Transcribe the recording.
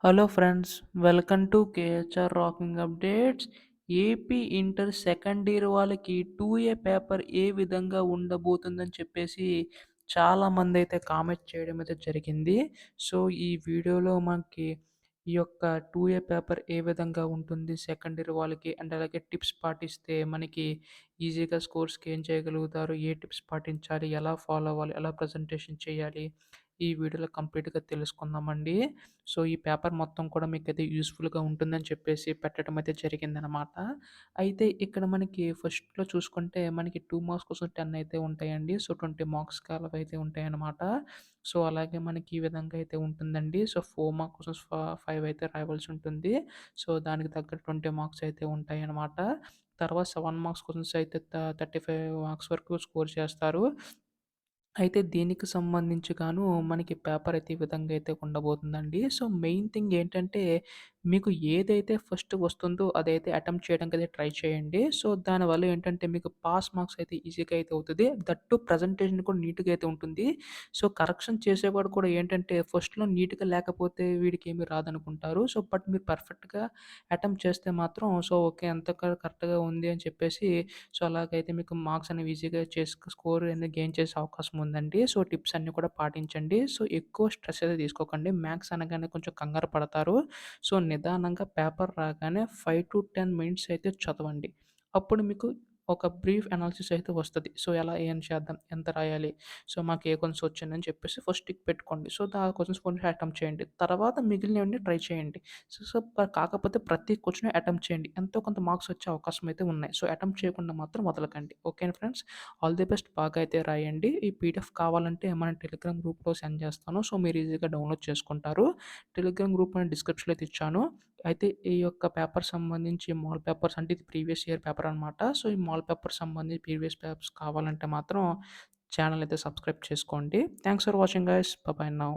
Hello friends, welcome to KHR rocking updates. AP inter second year వాళ్ళకి 2A paper ఏ విధంగా ఉండబోతుందని చెప్పేసి చాలామంది అయితే కామెంట్ చేయడం అయితే జరిగింది. సో ఈ వీడియోలో మనకి ఈ యొక్క 2A పేపర్ ఏ విధంగా ఉంటుంది సెకండ్ ఇయర్ వాళ్ళకి అండ్ అలాగే టిప్స్ పాటిస్తే మనకి ఈజీగా స్కోర్స్కి ఏం చేయగలుగుతారు, ఏ టిప్స్ పాటించాలి, ఎలా ఫాలో అవ్వాలి, ఎలా ప్రజెంటేషన్ చేయాలి, ఈ వీడియోలో కంప్లీట్గా తెలుసుకుందామండి. సో ఈ పేపర్ మొత్తం కూడా మీకైతే యూస్‌ఫుల్‌గా ఉంటుందని చెప్పేసి పెట్టడం అయితే జరిగిందనమాట. అయితే ఇక్కడ మనకి ఫస్ట్‌లో చూసుకుంటే మనకి 2 మార్క్స్ కోసం 10 అయితే ఉంటాయండి. సో 20 మార్క్స్‌కి అలాగైతే ఉంటాయన్నమాట. సో అలాగే మనకి ఈ విధంగా అయితే ఉంటుందండి. సో 4 మార్క్స్ కోసం 5 అయితే రాయవలసి ఉంటుంది. సో దానికి తగ్గట్టు 20 మార్క్స్ అయితే ఉంటాయన్నమాట. తర్వాత 7 మార్క్స్ క్వెషన్స్ అయితే 35 మార్క్స్ వరకు స్కోర్ చేస్తారు. అయితే దీనికి సంబంధించి గాను మనకి పేపర్ అయితే ఈ విధంగా అయితే ఉండబోతుందండి. సో, మెయిన్ థింగ్ ఏంటంటే, మీకు ఏదైతే ఫస్ట్ వస్తుందో అదైతే అటెంప్ట్ చేయడానికైతే ట్రై చేయండి. సో, దానివల్ల ఏంటంటే మీకు పాస్ మార్క్స్ అయితే ఈజీగా అయితే అవుతది. దట్ టూ ప్రజెంటేషన్ కూడా నీట్‌గా అయితే ఉంటుంది. సో, కరెక్షన్ చేసేవాడు కూడా ఏంటంటే ఫస్ట్‌లో నీట్‌గా లేకపోతే వీడికేమి రాదనుకుంటారు. సో, బట్ మీరు పర్ఫెక్ట్‌గా అటెంప్ట్ చేస్తే మాత్రం సో, ఓకే. అంతా కరెక్ట్‌గా ఉంది అని చెప్పేసి సో, అలాగైతే మీకు మార్క్స్ అనేవి ఈజీగా స్కోర్ అనేది గెయిన్ చేసే అవకాశం ఉందండి. సో, టిప్స్ అన్నీ కూడా పాటించండి. సో, ఎక్కువ స్ట్రెస్ అయితే తీసుకోకండి. మ్యాథ్స్ అనగానే కొంచెం కంగారు పడతారు. సో, నిదానంగా పేపర్ రాగానే 5-10 మినిట్స్ అయితే చదవండి. అప్పుడు మీకు ఒక బ్రీఫ్ అనాలిసిస్ అయితే వస్తది. సో, ఏం చేద్దాం? ఎంత రాయాలి? సో, మాకు ఏ క్వెషన్స్ వచ్చిందని చెప్పేసి ఫస్ట్ టిక్ పెట్టుకోండి. సో, ఆ క్వెషన్స్ కొంచెం అటెంప్ట్ చేయండి. తర్వాత మిగిలినవన్నీ ట్రై చేయండి. సో, సో, కాకపోతే ప్రతి క్వెషన్ అటెంప్ట్ చేయండి. ఎంతో కొంత మార్క్స్ వచ్చే అవకాశం అయితే ఉన్నాయి. సో, అటెంప్ట్ చేయకుండా మాత్రం వదలకండి. ఓకేనా ఫ్రెండ్స్? All the best. బాగా అయితే రాయండి. ఈ పీడిఎఫ్ కావాలంటే మన టెలిగ్రామ్ గ్రూప్‌లో సెండ్ చేస్తాను. సో, మీరు ఈజీగా డౌన్‌లోడ్ చేసుకుంటారు. టెలిగ్రామ్ గ్రూప్ నేను డిస్క్రిప్షన్‌లో అయితే ఇచ్చాను. అయితే ఈ యొక్క పేపర్ సంబంధించి మోడల్ పేపర్స్ అంటే ఇది ప్రీవియస్ ఇయర్ పేపర్ అనమాట. సో, ఈ మోడల్ పేపర్ సంబంధించి ప్రీవియస్ పేపర్స్ కావాలంటే మాత్రం ఛానెల్ అయితే సబ్స్క్రైబ్ చేసుకోండి. Thanks for watching guys. By by now.